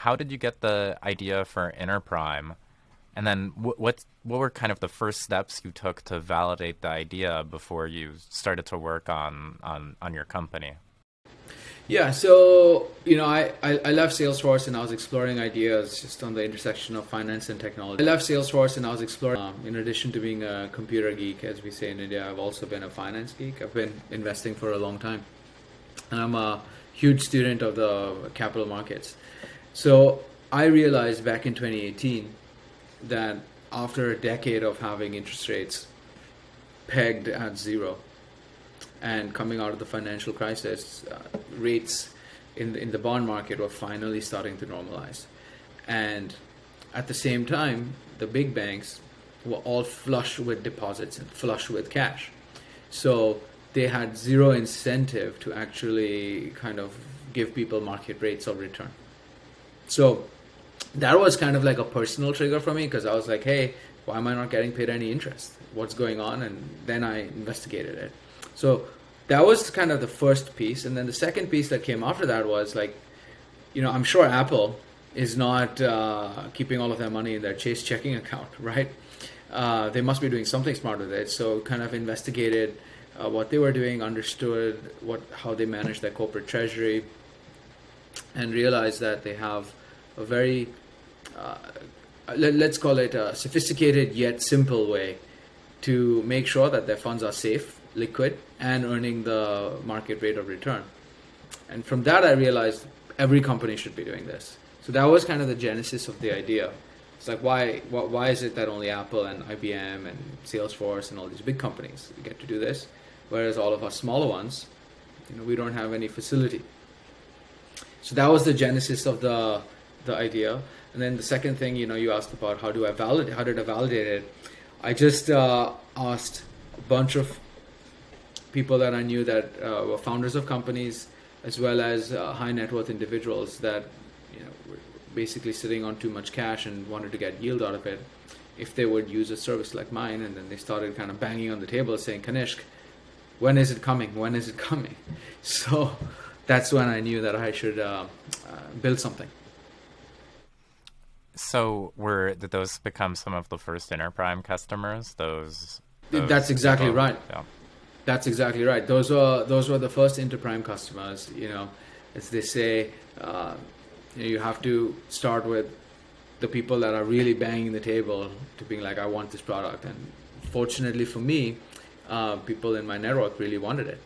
how did you get the idea for InterPrime? And then what were kind of the first steps you took to validate the idea before you started to work on your company? Yeah, so I left Salesforce and I was exploring ideas just on the intersection of finance and technology. I left Salesforce and I was exploring, in addition to being a computer geek, as we say in India, I've also been a finance geek. I've been investing for a long time, and I'm a huge student of the capital markets. So I realized back in 2018 that after a decade of having interest rates pegged at zero, and coming out of the financial crisis, rates in the bond market were finally starting to normalize. And at the same time, the big banks were all flush with deposits and flush with cash. So they had zero incentive to actually kind of give people market rates of return. So that was kind of like a personal trigger for me, because I was like, hey, why am I not getting paid any interest? What's going on? And then I investigated it. So that was kind of the first piece. And then the second piece that came after that was like, I'm sure Apple is not keeping all of their money in their Chase checking account, right? They must be doing something smart with it. So kind of investigated what they were doing, understood how they manage their corporate treasury, and realized that they have a very, let's call it a sophisticated yet simple way to make sure that their funds are safe, liquid, and earning the market rate of return. And from that, I realized every company should be doing this. So that was kind of the genesis of the idea. It's like, why is it that only Apple and IBM and Salesforce and all these big companies get to do this, whereas all of us smaller ones, we don't have any facility? So that was the genesis of the idea. And then the second thing, you asked about how did I validate it? I just asked a bunch of people that I knew that were founders of companies, as well as high net worth individuals that were basically sitting on too much cash and wanted to get yield out of it, if they would use a service like mine. And then they started kind of banging on the table saying, Kanishk, when is it coming? When is it coming? So that's when I knew that I should build something. So did those become some of the first InterPrime customers? That's exactly people? right. Yeah. That's exactly right. Those were the first InterPrime customers. As they say, you have to start with the people that are really banging the table to being like, I want this product. And fortunately for me, people in my network really wanted it.